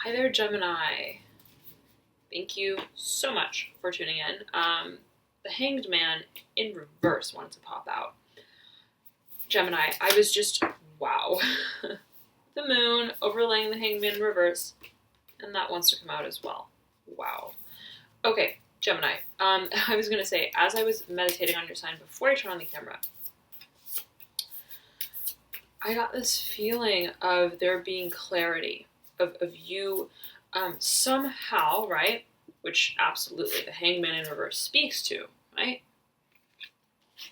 Hi there, Gemini. Thank you so much for tuning in. The Hanged Man in reverse wanted to pop out. Gemini, I was just, wow. The moon overlaying the Hanged Man in reverse, and that wants to come out as well. Wow. Okay, Gemini. I was going to say, as I was meditating on your sign before I turned on the camera, I got this feeling of there being clarity, of you somehow, right, which absolutely the Hangman in reverse speaks to, right,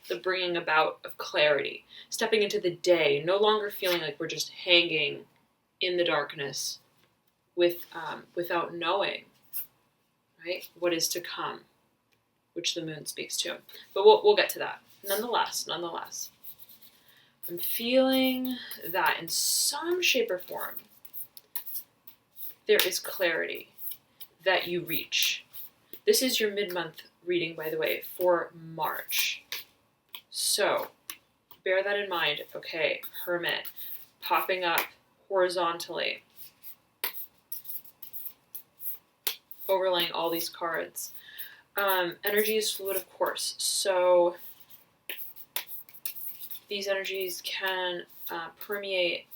the bringing about of clarity, stepping into the day, no longer feeling like we're just hanging in the darkness without knowing, right, what is to come, which the moon speaks to. But we'll get to that. Nonetheless, I'm feeling that in some shape or form, there is clarity that you reach. This is your mid-month reading, by the way, for March. So bear that in mind. Okay, Hermit popping up horizontally, overlaying all these cards. Energy is fluid, of course. So these energies can permeate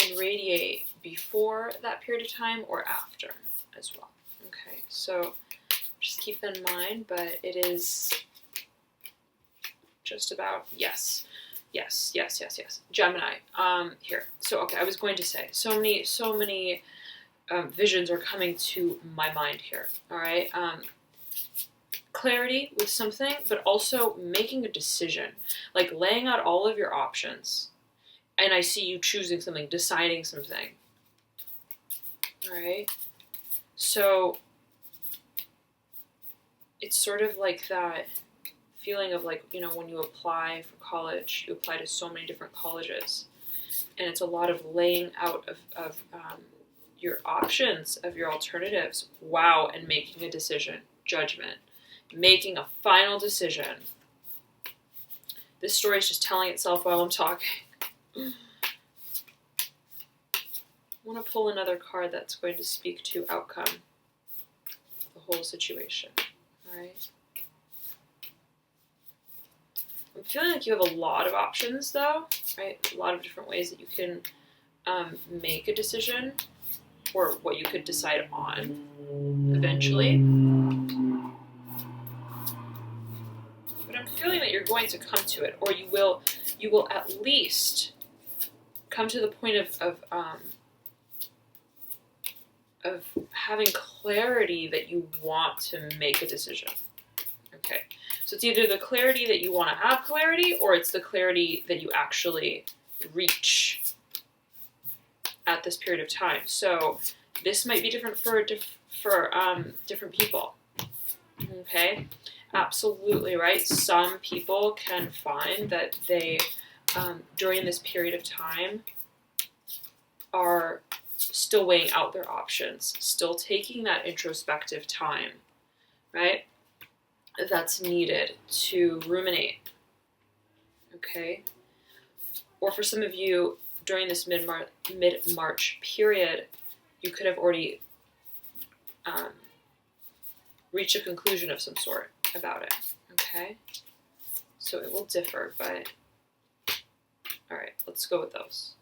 and radiate before that period of time or after as well. Okay, so just keep that in mind, but it is just about, yes. Gemini, here. So, okay, I was going to say, so many visions are coming to my mind here, all right? Clarity with something, but also making a decision, like laying out all of your options. And I see you choosing something, deciding something. All right? So it's sort of like that feeling of like, you know, when you apply for college, you apply to so many different colleges. And it's a lot of laying out of your options, of your alternatives. Wow, and making a decision, judgment, making a final decision. This story is just telling itself while I'm talking. I want to pull another card that's going to speak to outcome, the whole situation. All right. I'm feeling like you have a lot of options, though, right? A lot of different ways that you can make a decision, or what you could decide on eventually. But I'm feeling that you're going to come to it, or you will at least come to the point of having clarity that you want to make a decision. Okay, so it's either the clarity that you want to have clarity, or it's the clarity that you actually reach at this period of time. So this might be different for different people. Okay, absolutely, right? Some people can find that they during this period of time are still weighing out their options, still taking that introspective time, right? That's needed to ruminate. Okay? Or for some of you, during this mid-March period, you could have already reached a conclusion of some sort about it. Okay? So it will differ, but all right, let's go with those.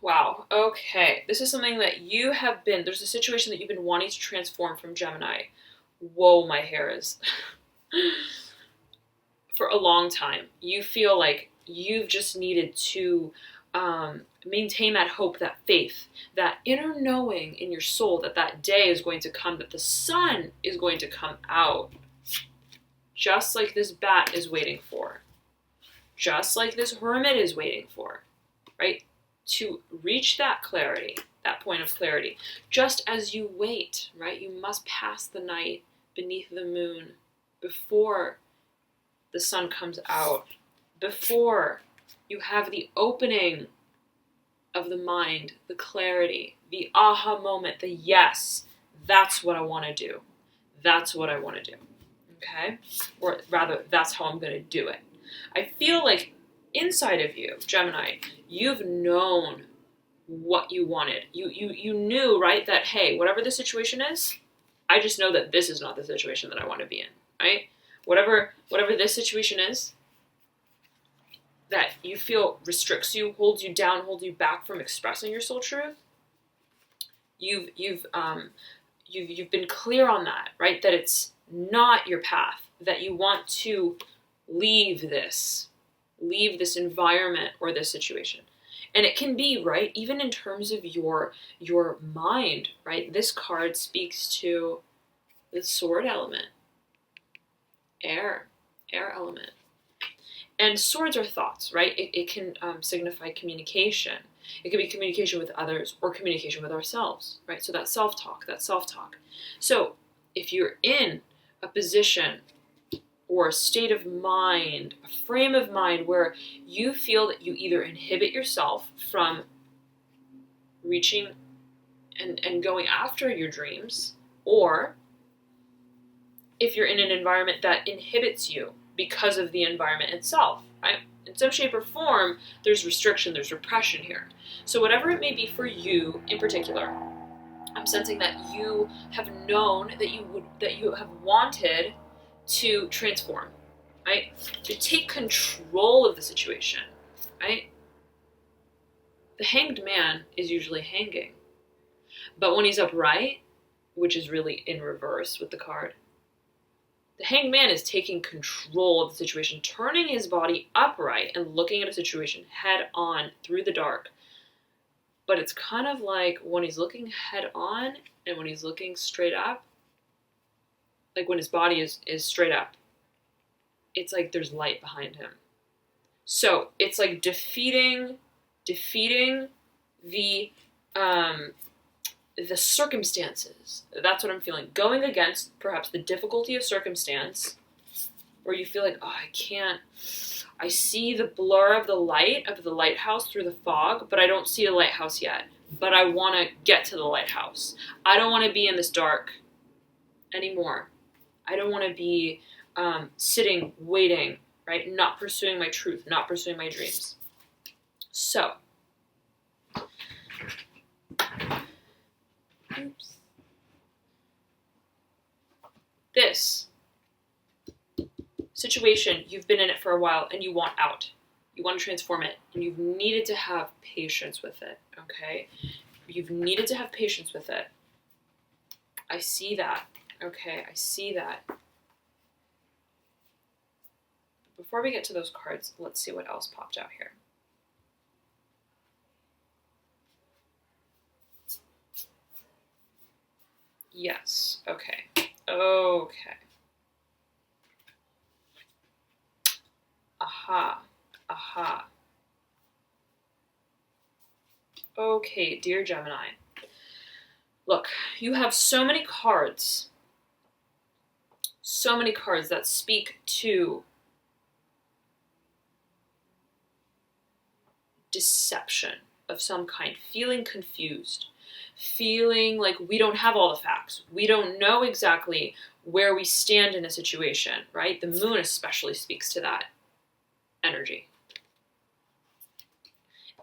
Wow, okay. This is something that you have been, there's a situation that you've been wanting to transform from Gemini. Whoa, my hair is. For a long time. You feel like you've just needed to maintain that hope, that faith, that inner knowing in your soul that that day is going to come, that the sun is going to come out. Just like this bat is waiting for. Just like this hermit is waiting for. Right? To reach that clarity, that point of clarity, just as you wait, right? You must pass the night beneath the moon before the sun comes out, before you have the opening of the mind, the clarity, the aha moment, the yes, that's what I want to do. That's what I want to do. Okay? Or rather, that's how I'm going to do it. I feel like inside of you, Gemini, you've known what you wanted. You knew, right, that, hey, whatever the situation is, I just know that this is not the situation that I want to be in, right? Whatever this situation is that you feel restricts you, holds you down, holds you back from expressing your soul truth, you've been clear on that, right? That it's not your path, that you want to leave this environment or this situation. And it can be, right, even in terms of your mind, right? This card speaks to the sword element, air element. And swords are thoughts, right? It can signify communication. It can be communication with others or communication with ourselves, right? So that self-talk. So if you're in a position or a state of mind, a frame of mind where you feel that you either inhibit yourself from reaching and going after your dreams, or if you're in an environment that inhibits you because of the environment itself, right? In some shape or form, there's restriction, there's repression here. So whatever it may be for you in particular, I'm sensing that you have known that you have wanted to transform, right? To take control of the situation, right? The hanged man is usually hanging. But when he's upright, which is really in reverse with the card, the hanged man is taking control of the situation, turning his body upright and looking at a situation head on through the dark. But it's kind of like when he's looking head on and when he's looking straight up, like when his body is straight up, it's like there's light behind him. So it's like defeating the circumstances. That's what I'm feeling. Going against perhaps the difficulty of circumstance, where you feel like, oh, I see the blur of the light of the lighthouse through the fog, but I don't see a lighthouse yet. But I want to get to the lighthouse. I don't want to be in this dark anymore. I don't want to be sitting, waiting, right? Not pursuing my truth, not pursuing my dreams. So, this situation, you've been in it for a while and you want out. You want to transform it, and you've needed to have patience with it, okay? You've needed to have patience with it. I see that, okay? I see that. Before we get to those cards, let's see what else popped out here. Yes, okay. Okay. Aha. Okay, dear Gemini. Look, you have so many cards that speak to deception of some kind, feeling confused, feeling like we don't have all the facts. We don't know exactly where we stand in a situation, right? The moon especially speaks to that energy.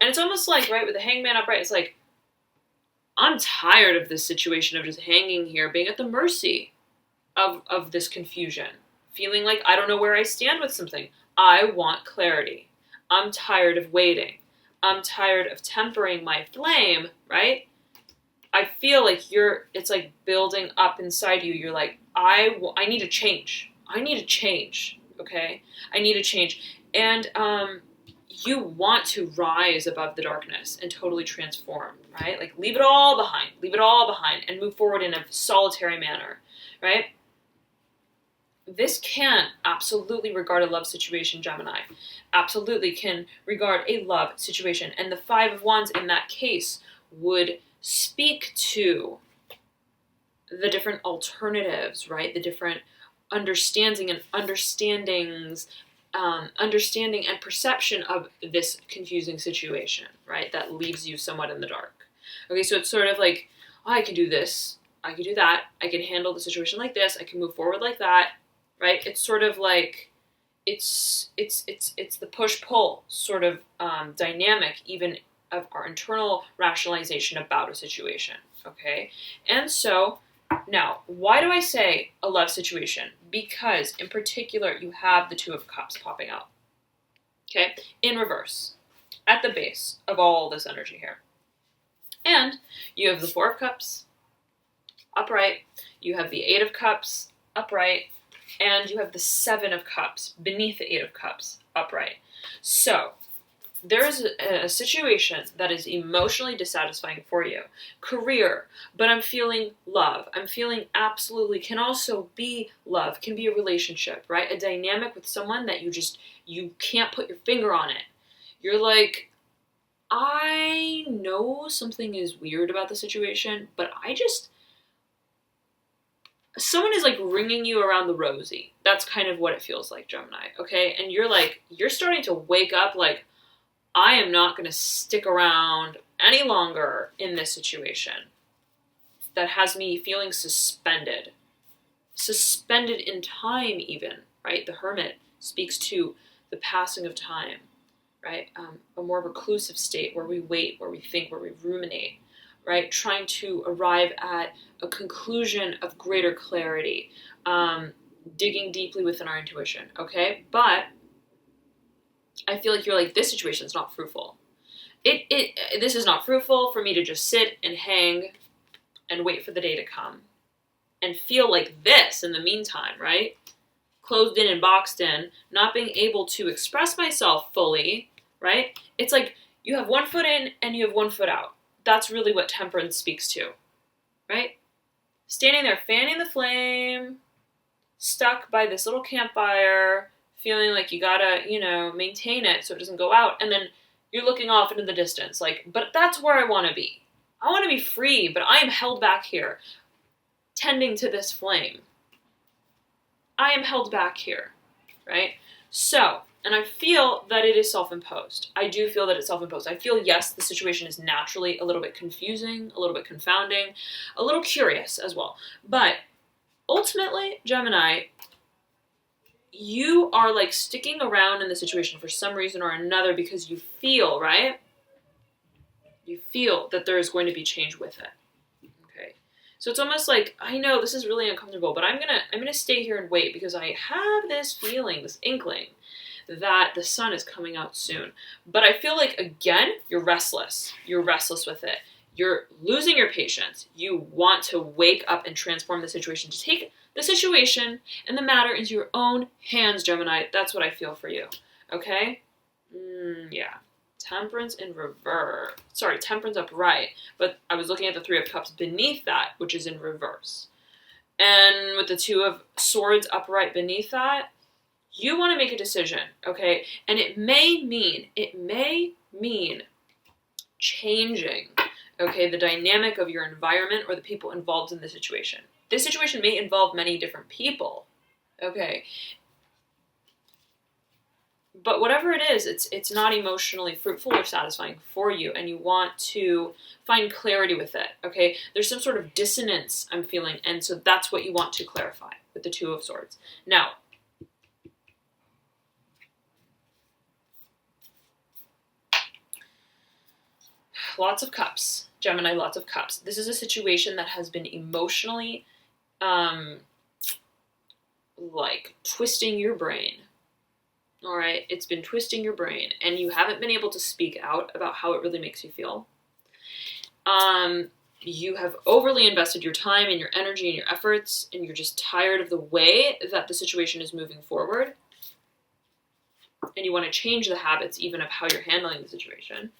And it's almost like, right, with the hangman upright, it's like, I'm tired of this situation of just hanging here, being at the mercy of this confusion, feeling like I don't know where I stand with something. I want clarity. I'm tired of waiting. I'm tired of tempering my flame, right? I feel like it's like building up inside you. You're like, I need to change. I need to change, okay? I need to change. And you want to rise above the darkness and totally transform, right? Like leave it all behind and move forward in a solitary manner, right? This can absolutely regard a love situation, Gemini. Absolutely can regard a love situation. And the Five of Wands in that case would speak to the different alternatives, right? The different understandings, understanding and perception of this confusing situation, right? That leaves you somewhat in the dark. Okay, so it's sort of like, oh, I can do this, I can do that, I can handle the situation like this, I can move forward like that, right? It's sort of like, it's the push-pull sort of dynamic, even of our internal rationalization about a situation, okay? And so now, why do I say a love situation? Because in particular, you have the Two of Cups popping out, okay, in reverse, at the base of all this energy here. And you have the Four of Cups upright, you have the Eight of Cups upright, and you have the Seven of Cups beneath the Eight of Cups upright. So there is a situation that is emotionally dissatisfying for you. Career, but I'm feeling love. I'm feeling absolutely, can also be love, can be a relationship, right? A dynamic with someone that you can't put your finger on it. You're like, I know something is weird about the situation, but someone is like ringing you around the rosy. That's kind of what it feels like, Gemini, okay? And you're starting to wake up like, I am not going to stick around any longer in this situation that has me feeling suspended in time even, right? The Hermit speaks to the passing of time, right? A more reclusive state where we wait, where we think, where we ruminate, right? Trying to arrive at a conclusion of greater clarity, digging deeply within our intuition, okay? But I feel like you're like, this situation is not fruitful. This is not fruitful for me to just sit and hang and wait for the day to come and feel like this in the meantime, right? Closed in and boxed in, not being able to express myself fully, right? It's like you have one foot in and you have one foot out. That's really what Temperance speaks to, right? Standing there, fanning the flame, stuck by this little campfire, feeling like you gotta, maintain it so it doesn't go out. And then you're looking off into the distance, like, but that's where I want to be. I want to be free, but I am held back here, tending to this flame. I am held back here, right? So, and I feel that it is self-imposed. I do feel that it's self-imposed. I feel, yes, the situation is naturally a little bit confusing, a little bit confounding, a little curious as well. But ultimately, Gemini, you are like sticking around in the situation for some reason or another because you feel, right? You feel that there is going to be change with it. Okay. So it's almost like, I know this is really uncomfortable, but I'm gonna stay here and wait because I have this feeling, this inkling that the sun is coming out soon. But I feel like, again, you're restless. You're restless with it. You're losing your patience. You want to wake up and transform the situation, to take the situation and the matter into your own hands, Gemini. That's what I feel for you. Okay? Yeah. Temperance in reverse. Sorry, Temperance upright. But I was looking at the Three of Cups beneath that, which is in reverse. And with the Two of Swords upright beneath that, you want to make a decision, okay? And it may mean changing, okay, the dynamic of your environment or the people involved in the situation. This situation may involve many different people, okay? But whatever it is, it's not emotionally fruitful or satisfying for you, and you want to find clarity with it, okay? There's some sort of dissonance I'm feeling, and so that's what you want to clarify with the Two of Swords. Now, lots of cups, Gemini, lots of cups. This is a situation that has been emotionally, like, twisting your brain. All right, it's been twisting your brain, and you haven't been able to speak out about how it really makes you feel. You have overly invested your time and your energy and your efforts, and you're just tired of the way that the situation is moving forward. And you want to change the habits even of how you're handling the situation.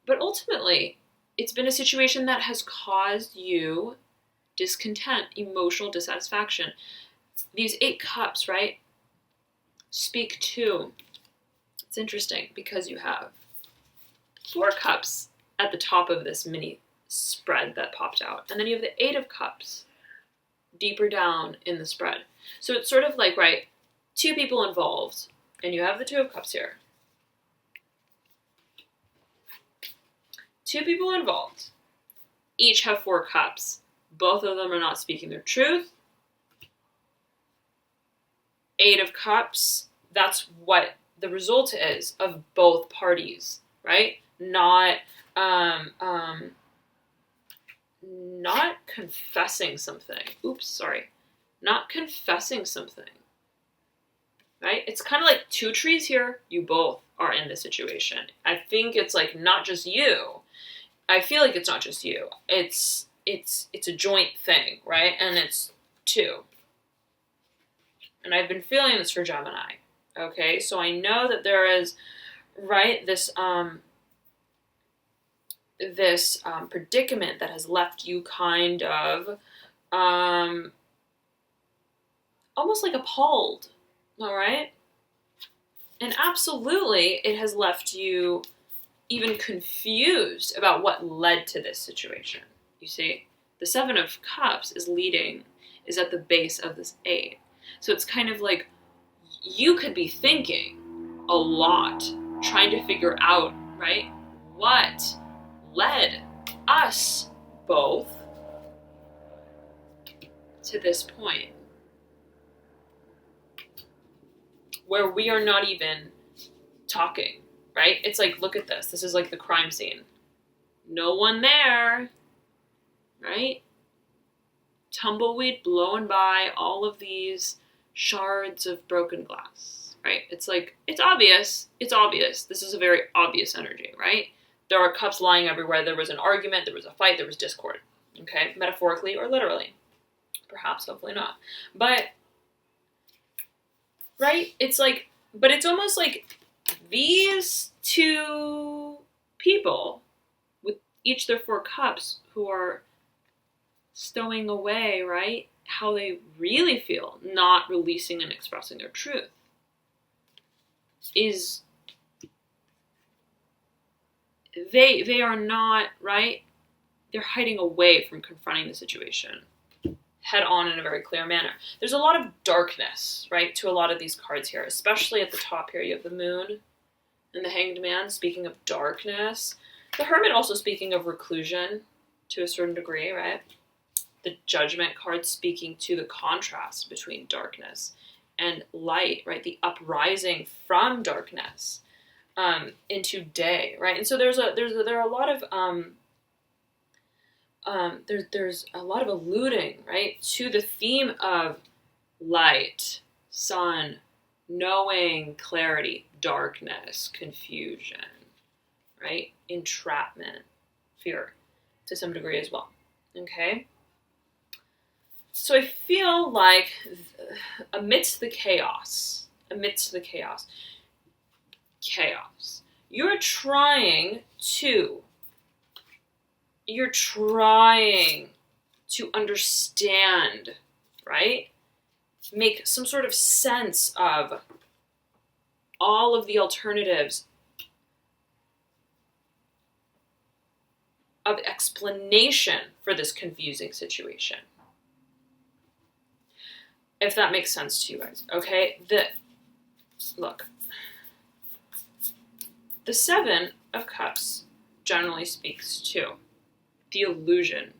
But ultimately, it's been a situation that has caused you discontent, emotional dissatisfaction. These 8 cups, right, speak to, it's interesting because you have 4 cups at the top of this mini spread that popped out. And then you have the 8 of cups deeper down in the spread. So it's sort of like, right, 2 people involved, and you have the 2 of cups here. 2 people involved, each have 4 cups. Both of them are not speaking their truth. 8 of Cups, that's what the result is of both parties, right? Not not confessing something. Oops, sorry. Not confessing something. Right? It's kind of like two trees here. You both are in this situation. I think it's like not just you. I feel like it's not just you. It's a joint thing, right? And it's two. And I've been feeling this for Gemini. Okay? So I know that there is, right, this predicament that has left you kind of almost like appalled. All right? And absolutely, it has left you even confused about what led to this situation. You see, the Seven of Cups is at the base of this 8. So it's kind of like you could be thinking a lot, trying to figure out, right, what led us both to this point where we are not even talking, right? It's like, look at this. This is like the crime scene. No one there, right? Tumbleweed blowing by all of these shards of broken glass, right? It's like, it's obvious. It's obvious. This is a very obvious energy, right? There are cups lying everywhere. There was an argument. There was a fight. There was discord, okay? Metaphorically or literally. Perhaps, hopefully not. But, right? It's like, but it's almost like these two people with each their 4 cups who are stowing away, right? How they really feel, not releasing and expressing their truth, is they are not, right? They're hiding away from confronting the situation head on in a very clear manner. There's a lot of darkness, right, to a lot of these cards here, especially at the top here. You have the Moon and the Hanged Man, speaking of darkness. The Hermit also speaking of reclusion to a certain degree, right? The Judgment card speaking to the contrast between darkness and light, right? The uprising from darkness into day, right? And so there are a lot of there's a lot of alluding, right, to the theme of light, sun, knowing, clarity, darkness, confusion, right? Entrapment, fear, to some degree as well. Okay? So I feel like amidst the chaos, you're trying to understand, right? Make some sort of sense of all of the alternatives of explanation for this confusing situation. If that makes sense to you guys, okay? Look, the Seven of Cups generally speaks to the illusion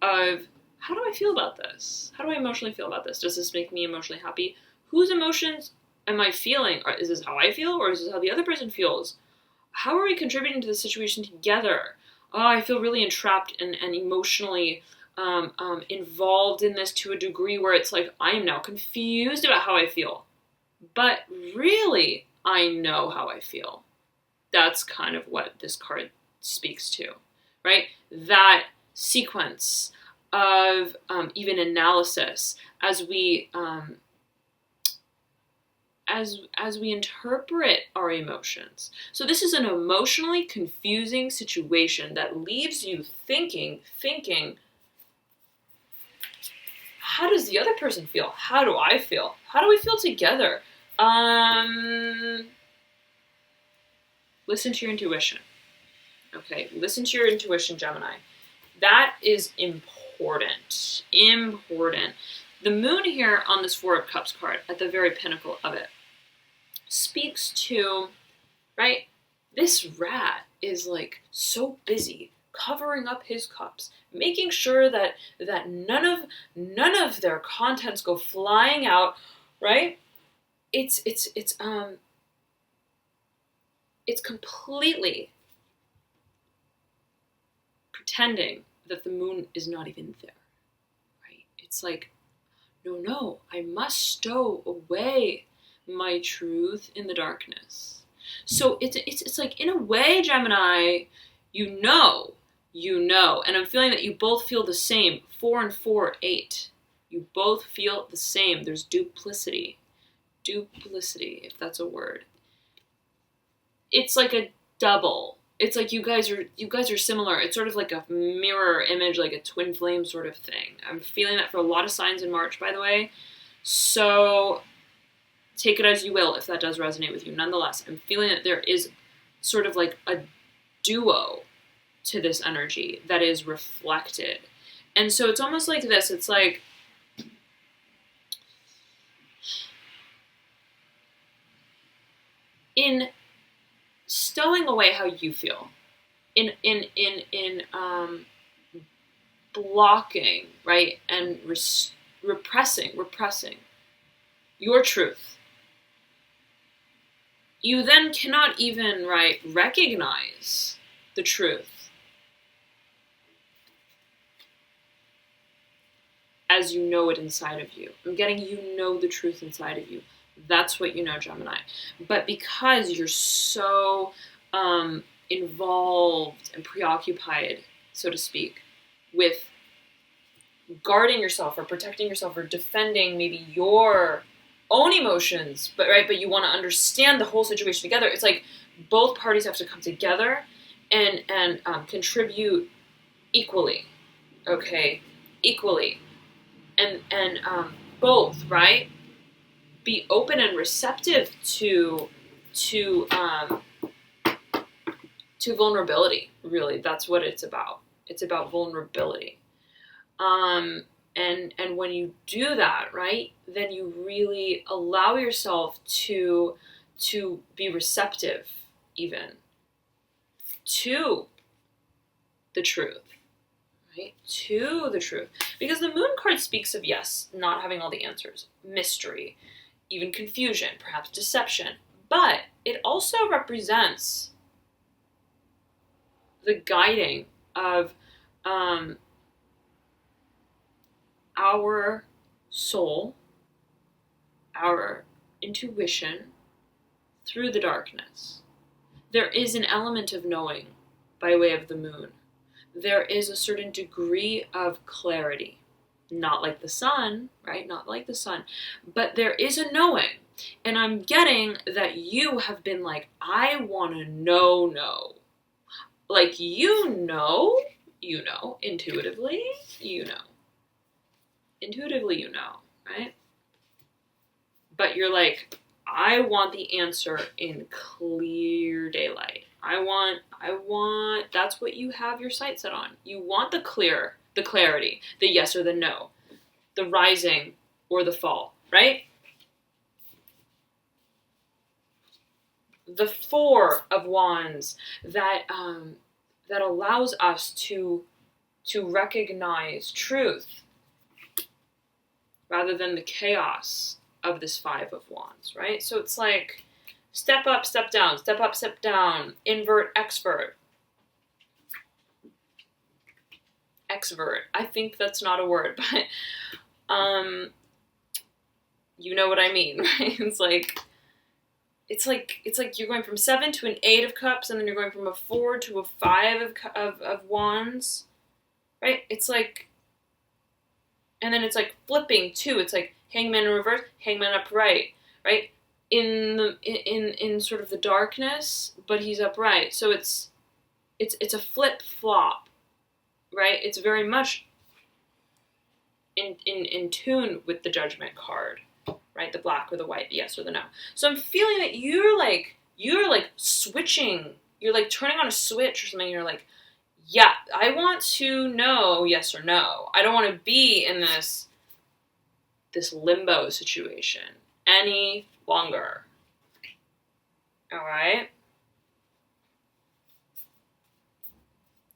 of, how do I feel about this? How do I emotionally feel about this? Does this make me emotionally happy? Whose emotions am I feeling? Or is this how I feel, or is this how the other person feels? How are we contributing to the situation together? Oh, I feel really entrapped and emotionally involved in this to a degree where it's like I am now confused about how I feel. But really, I know how I feel. That's kind of what this card speaks to, right? That sequence of even analysis as we interpret our emotions. So this is an emotionally confusing situation that leaves you thinking, how does the other person feel? How do I feel? How do we feel together? Listen to your intuition. Okay, listen to your intuition, Gemini. That is important. Important. The Moon here on this 4 of Cups card, at the very pinnacle of it, speaks to, right, this rat is like so busy covering up his cups, making sure that none of their contents go flying out, right? It's it's completely pretending that the moon is not even there, right? It's like, no, I must stow away my truth in the darkness. So it's like, in a way, Gemini, you know, and I'm feeling that you both feel the same. 4 and 4, 8. You both feel the same. There's duplicity, if that's a word. It's like a double. It's like you guys are similar. It's sort of like a mirror image, like a twin flame sort of thing. I'm feeling that for a lot of signs in March, by the way. So take it as you will if that does resonate with you. Nonetheless, I'm feeling that there is sort of like a duo to this energy that is reflected. And so it's almost like this. It's like, in stowing away how you feel, in blocking, right, and repressing your truth, you then cannot even, right, recognize the truth as you know it inside of you. I'm getting, you know, the truth inside of you. That's what you know, Gemini. But because you're so involved and preoccupied, so to speak, with guarding yourself or protecting yourself or defending maybe your own emotions, but you want to understand the whole situation together. It's like both parties have to come together and contribute equally, okay, equally, and both, right, be open and receptive to vulnerability. Really, that's what it's about. It's about vulnerability. And when you do that, right, then you really allow yourself to be receptive, even to the truth, right? To the truth. Because the moon card speaks of, yes, not having all the answers, mystery, even confusion, perhaps deception. But it also represents the guiding of our soul, our intuition through the darkness. There is an element of knowing by way of the moon. There is a certain degree of clarity. Not like the sun, right? Not like the sun. But there is a knowing. And I'm getting that you have been like, I want to know. Like, you know, intuitively, Intuitively, right? But you're like, I want the answer in clear daylight. I want, that's what you have your sight set on. You want the clarity, the yes or the no, the rising or the fall, right? The 4 of Wands that allows us to recognize truth rather than the chaos of this 5 of Wands, right? So it's like step up, step down, step up, step down, invert, exvert. Exvert. I think that's not a word, but you know what I mean, right? It's like you're going from 7 to an 8 of Cups, and then you're going from a 4 to a 5 of Wands, right? It's like, and then it's like flipping too. It's like Hangman in reverse, Hangman upright, right? In sort of the darkness, but he's upright. So it's a flip flop, right? It's very much in tune with the Judgment card, right? The black or the white, the yes or the no. So I'm feeling that you're like switching. You're like turning on a switch or something. You're like, yeah, I want to know yes or no. I don't want to be in this limbo situation any longer. All right?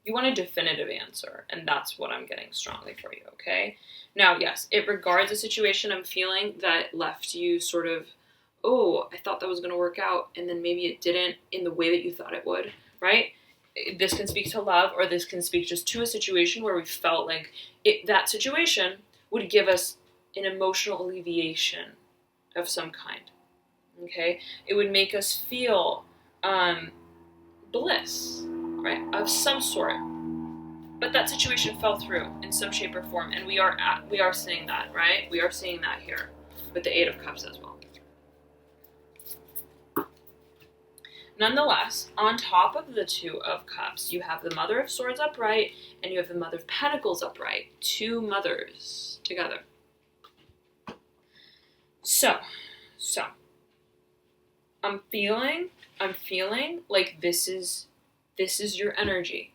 You want a definitive answer, and that's what I'm getting strongly for you, okay? Now, yes, it regards a situation I'm feeling that left you sort of oh, I thought that was going to work out, and then maybe it didn't in the way that you thought it would, right? This can speak to love, or this can speak just to a situation where we felt like that situation would give us an emotional alleviation of some kind, okay? It would make us feel bliss, right, of some sort. But that situation fell through in some shape or form, and we are seeing that, right? We are seeing that here with the Eight of Cups as well. Nonetheless, on top of the Two of Cups, you have the Mother of Swords upright, and you have the Mother of Pentacles upright. Two mothers together. So, I'm feeling like this is your energy.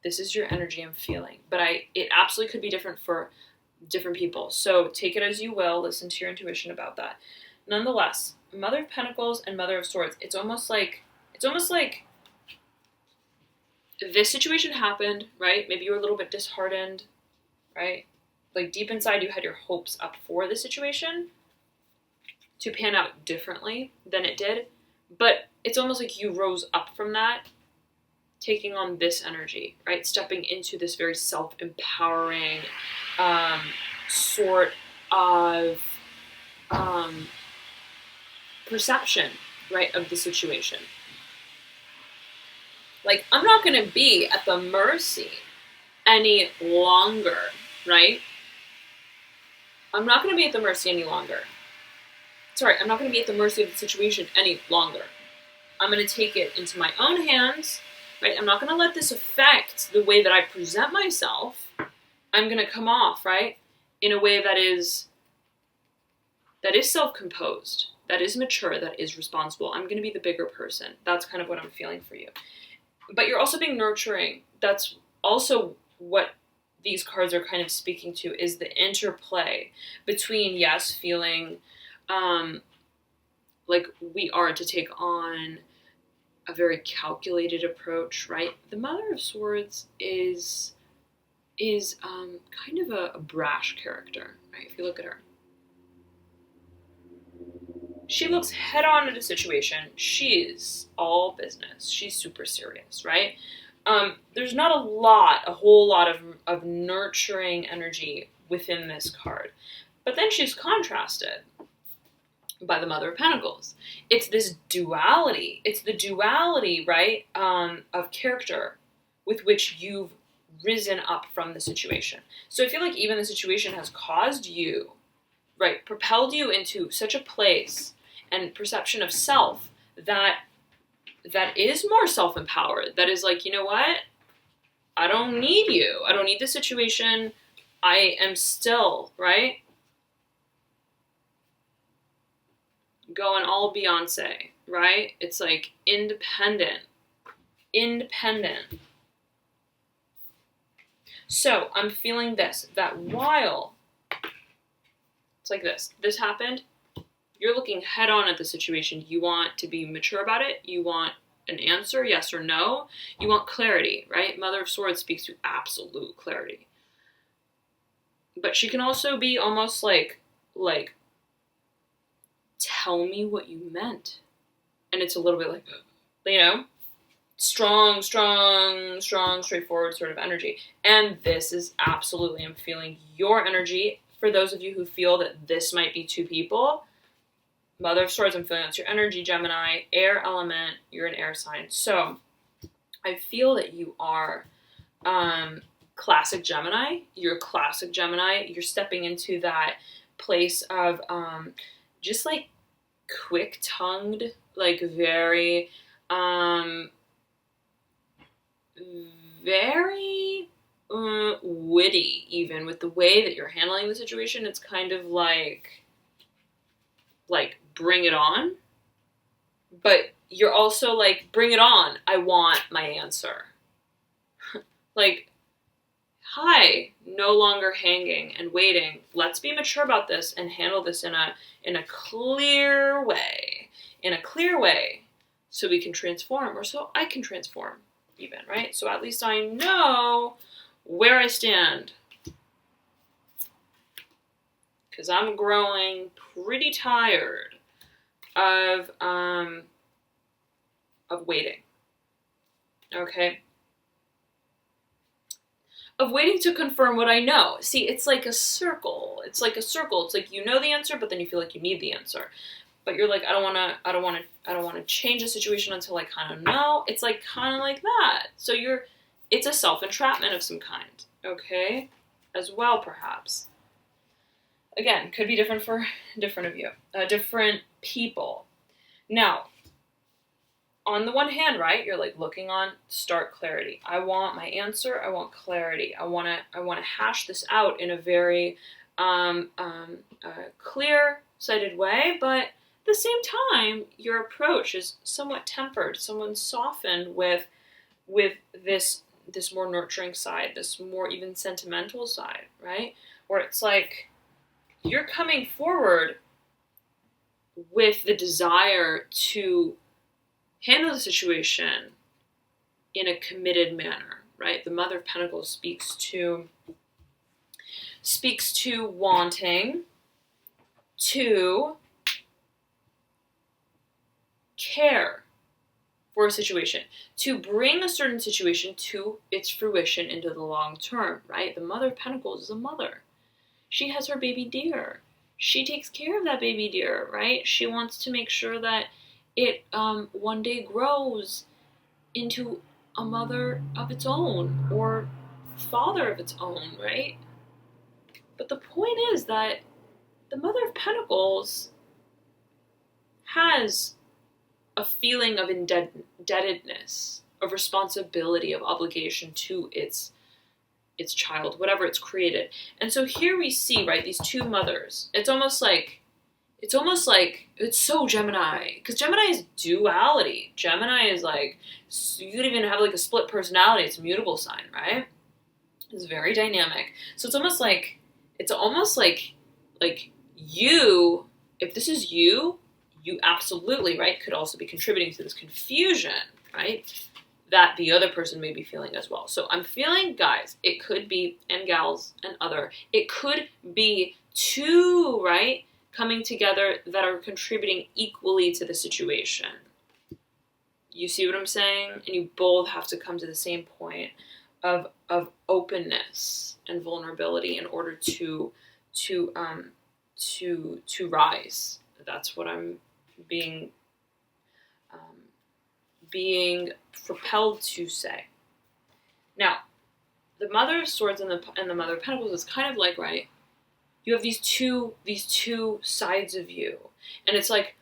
This is your energy I'm feeling. But it absolutely could be different for different people. So take it as you will. Listen to your intuition about that. Nonetheless, Mother of Pentacles and Mother of Swords, it's almost like this situation happened, right? Maybe you were a little bit disheartened, right? Like deep inside you had your hopes up for the situation to pan out differently than it did. But it's almost like you rose up from that, taking on this energy, right? Stepping into this very self-empowering sort of perception, right, of the situation. Like, I'm not going to be at the mercy any longer, right? I'm not going to be at the mercy any longer. Sorry, I'm not going to be at the mercy of the situation any longer. I'm going to take it into my own hands, right? I'm not going to let this affect the way that I present myself. I'm going to come off, right, in a way that is self-composed, that is mature, that is responsible. I'm going to be the bigger person. That's kind of what I'm feeling for you. But you're also being nurturing. That's also what these cards are kind of speaking to, is the interplay between, yes, feeling like we are to take on a very calculated approach, right? The Mother of Swords is kind of a brash character, right? If you look at her. She looks head on at a situation. She's all business. She's super serious, right? There's not a whole lot of nurturing energy within this card. But then she's contrasted by the Mother of Pentacles. It's this duality. It's the duality, right, of character with which you've risen up from the situation. So I feel like even the situation has caused you, right, propelled you into such a place and perception of self that is more self-empowered. That is like, you know what? I don't need you. I don't need the situation. I am still, right, going all Beyonce, right? It's like independent. So I'm feeling this, that while it's like this happened, you're looking head on at the situation. You want to be mature about it. You want an answer, yes or no. You want clarity, right? Mother of Swords speaks to absolute clarity. But she can also be almost like, tell me what you meant. And it's a little bit like, you know, strong, straightforward sort of energy. And this is absolutely, I'm feeling your energy. For those of you who feel that this might be two people, Mother of Swords, I'm feeling that's your energy, Gemini, air element, you're an air sign. So I feel that you are classic Gemini. You're classic Gemini. You're stepping into that place of just like quick-tongued, like very witty, even with the way that you're handling the situation. It's kind of like bring it on, but you're also like, bring it on, I want my answer. Like, hi, no longer hanging and waiting. Let's be mature about this and handle this in a clear way. So we can transform, or so I can transform even, right? So at least I know where I stand. Because I'm growing pretty tired of waiting. Okay? Of waiting to confirm what I know. See, it's like a circle. It's like a circle. It's like you know the answer, but then you feel like you need the answer. But you're like, I don't want to change the situation until I kind of know. It's like kind of like that. So it's a self-entrapment of some kind, okay? As well, perhaps. Again, could be different for different of you, different people. Now, on the one hand, right, you're like looking on stark clarity. I want my answer. I want clarity. I want to hash this out in a very clear-sighted way, but at the same time, your approach is somewhat tempered, somewhat softened with this more nurturing side, this more even sentimental side, right? Where it's like you're coming forward with the desire to handle the situation in a committed manner, right? The Mother of Pentacles speaks to wanting to care for a situation, to bring a certain situation to its fruition into the long term, right? The Mother of Pentacles is a mother. She has her baby deer. She takes care of that baby deer, right? She wants to make sure that it one day grows into a mother of its own or father of its own, right? But the point is that the Mother of Pentacles has a feeling of indebtedness, of responsibility, of obligation to its child, whatever it's created. And so here we see, right, these two mothers. It's almost like it's so Gemini, because Gemini is duality. Gemini is like, you could even have like a split personality. It's a mutable sign, right? It's very dynamic. So it's almost like you, if this is you absolutely, right, could also be contributing to this confusion, right, that the other person may be feeling as well. So I'm feeling, guys, it could be, and gals and other, it could be two, right, coming together that are contributing equally to the situation. You see what I'm saying? And you both have to come to the same point of openness and vulnerability in order to rise. That's what I'm being propelled to say. Now, the Mother of Swords and the Mother of Pentacles is kind of like, right, you have these two sides of you, and it's like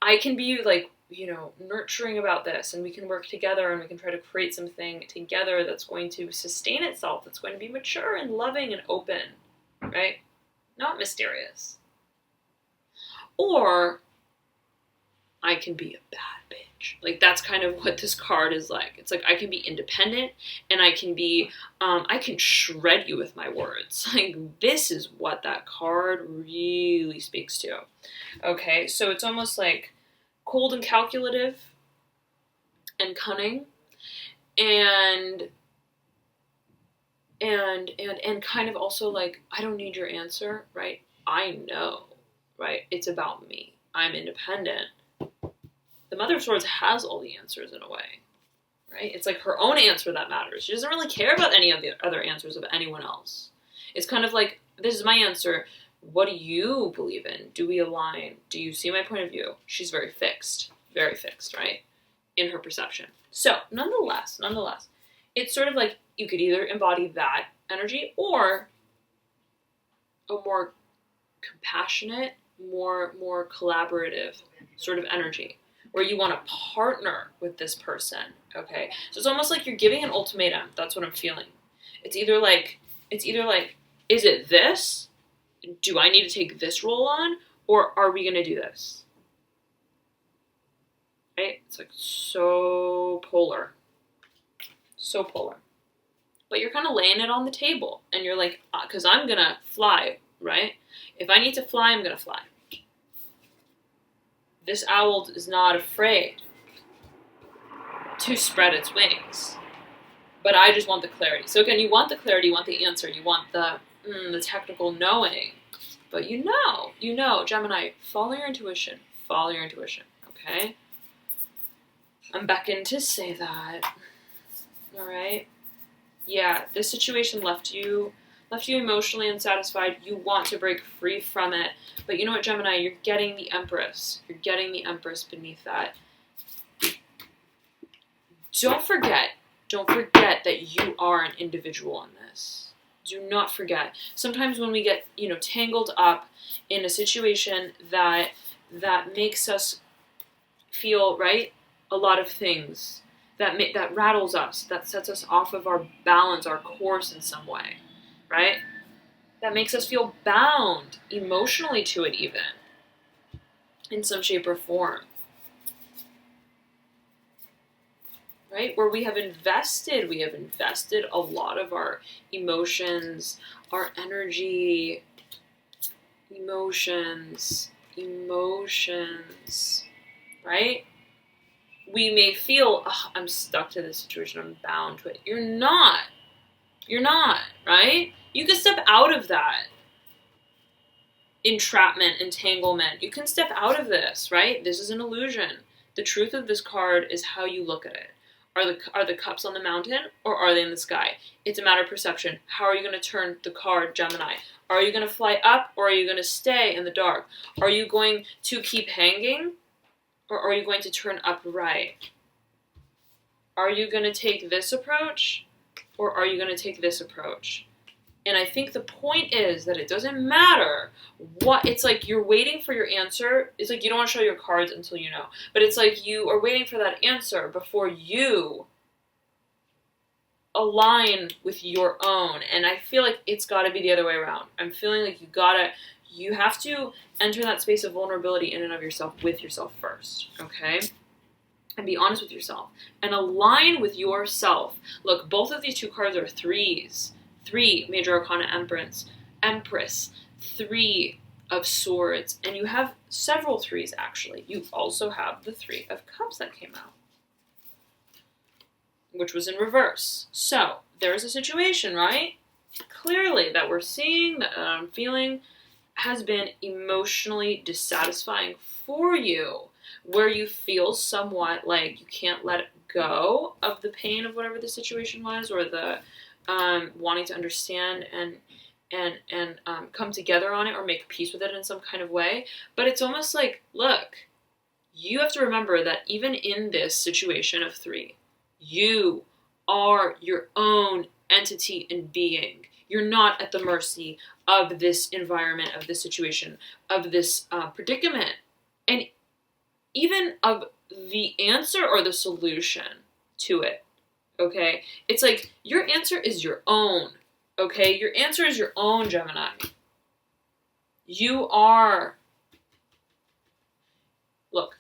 I can be like, you know, nurturing about this, and we can work together, and we can try to create something together that's going to sustain itself, that's going to be mature and loving and open, right? Not mysterious. Or I can be a bad bitch. Like, that's kind of what this card is like. It's like I can be independent, and I can be, I can shred you with my words. Like, this is what that card really speaks to. Okay, so it's almost like cold and calculative and cunning and kind of also like, I don't need your answer, right? I know, right? It's about me. I'm independent. The Mother of Swords has all the answers in a way, right? It's like her own answer that matters. She doesn't really care about any of the other answers of anyone else. It's kind of like, this is my answer. What do you believe in? Do we align? Do you see my point of view? She's very fixed, right? In her perception. So, nonetheless, it's sort of like you could either embody that energy or a more compassionate, more collaborative sort of energy where you want to partner with this person, okay? So it's almost like you're giving an ultimatum. That's what I'm feeling. It's either like, is it this? Do I need to take this role on? Or are we going to do this? Right? It's like so polar. So polar. But you're kind of laying it on the table. And you're like, because I'm going to fly, right? If I need to fly, I'm going to fly. This owl is not afraid to spread its wings. But I just want the clarity. So again, you want the clarity, you want the answer, you want the technical knowing. But you know, Gemini, follow your intuition, Follow your intuition, okay? I'm beckoned to say that. All right? Yeah, this situation left you emotionally unsatisfied. You want to break free from it. But you know what, Gemini? You're getting the Empress. You're getting the Empress beneath that. Don't forget that you are an individual in this. Do not forget. Sometimes when we get, tangled up in a situation that makes us feel, right, a lot of things, that rattles us, that sets us off of our balance, our course in some way, right? That makes us feel bound emotionally to it even, in some shape or form. Right? Where we have invested a lot of our emotions, our energy, emotions, right? We may feel, I'm stuck to this situation, I'm bound to it. You're not, right? You can step out of that entrapment, entanglement. You can step out of this, right? This is an illusion. The truth of this card is how you look at it. Are the cups on the mountain or are they in the sky? It's a matter of perception. How are you going to turn the card, Gemini? Are you going to fly up or are you going to stay in the dark? Are you going to keep hanging or are you going to turn upright? Are you going to take this approach or are you going to take this approach? And I think the point is that it doesn't matter what, it's like you're waiting for your answer. It's like you don't want to show your cards until you know. But it's like you are waiting for that answer before you align with your own. And I feel like it's got to be the other way around. I'm feeling like you have to enter that space of vulnerability in and of yourself with yourself first, okay? And be honest with yourself. And align with yourself. Look, both of these two cards are threes. 3 major arcana empress, 3 of swords, and you have several threes actually. You also have the 3 of cups that came out, which was in reverse. So there is a situation, right? Clearly that we're seeing, that I'm feeling, has been emotionally dissatisfying for you, where you feel somewhat like you can't let go of the pain of whatever the situation was, or the wanting to understand and come together on it or make peace with it in some kind of way. But it's almost like, look, you have to remember that even in this situation of 3, you are your own entity and being. You're not at the mercy of this environment, of this situation, of this predicament, and even of the answer or the solution to it. Okay? It's like your answer is your own. Okay? Your answer is your own, Gemini. You are, look,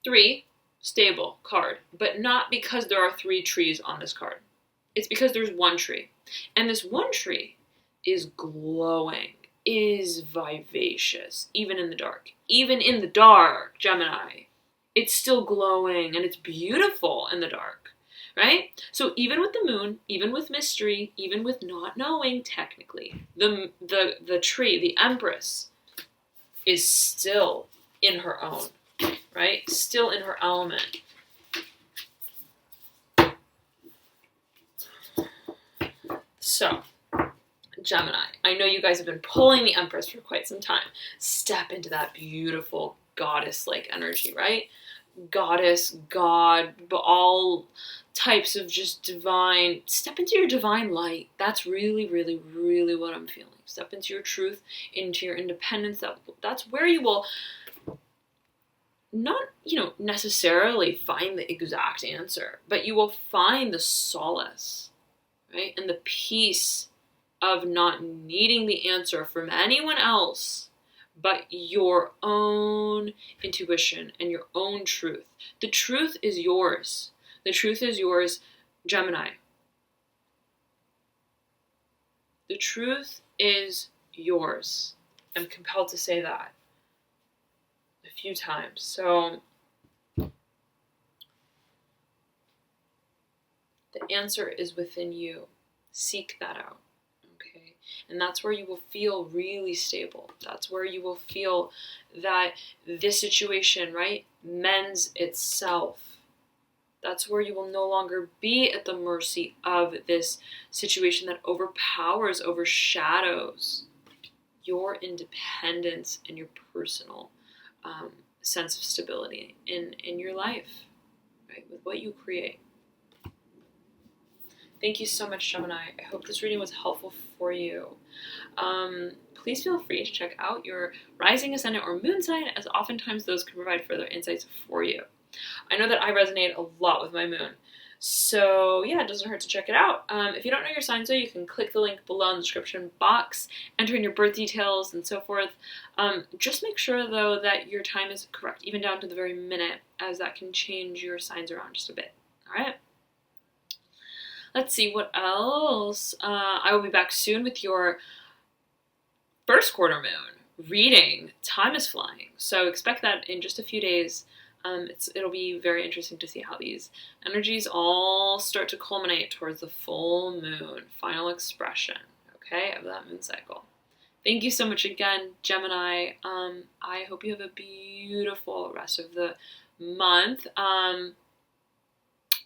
3, stable card, but not because there are 3 trees on this card. It's because there's 1 tree. And this 1 tree is glowing, is vivacious, even in the dark. Even in the dark, Gemini. It's still glowing and it's beautiful in the dark. Right? So even with the moon, even with mystery, even with not knowing technically, the tree, the Empress, is still in her own, right? Still in her element. So, Gemini, I know you guys have been pulling the Empress for quite some time. Step into that beautiful goddess-like energy, right? Goddess, God, but all types of just divine. Step into your divine light. That's really, really, really what I'm feeling. Step into your truth, into your independence. That's where you will not, necessarily find the exact answer, but you will find the solace, right? And the peace of not needing the answer from anyone else but your own intuition and your own truth. The truth is yours. The truth is yours, Gemini. The truth is yours. I'm compelled to say that a few times. So the answer is within you. Seek that out. Okay? And that's where you will feel really stable. That's where you will feel that this situation, right, mends itself. That's where you will no longer be at the mercy of this situation that overpowers, overshadows your independence and your personal sense of stability in your life, right, with what you create. Thank you so much, Gemini. I hope this reading was helpful for you. Please feel free to check out your rising, ascendant, or moon sign, as oftentimes those can provide further insights for you. I know that I resonate a lot with my moon. So yeah, it doesn't hurt to check it out. If you don't know your sign, so you can click the link below in the description box, enter in your birth details and so forth. Just make sure though that your time is correct, even down to the very minute, as that can change your signs around just a bit. All right. Let's see what else. I will be back soon with your first quarter moon reading. Time is flying, so expect that in just a few days. It'll be very interesting to see how these energies all start to culminate towards the full moon, final expression, okay, of that moon cycle. Thank you so much again, Gemini. I hope you have a beautiful rest of the month. I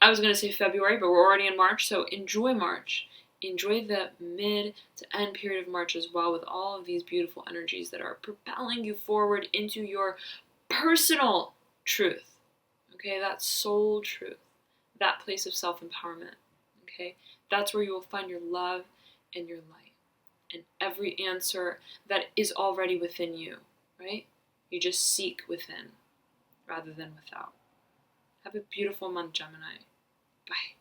was going to say February, but we're already in March, so enjoy March. Enjoy the mid to end period of March as well, with all of these beautiful energies that are propelling you forward into your personal truth, okay, that soul truth, that place of self-empowerment, okay, that's where you will find your love and your light and every answer that is already within you, right? You just seek within rather than without. Have a beautiful month, Gemini. Bye.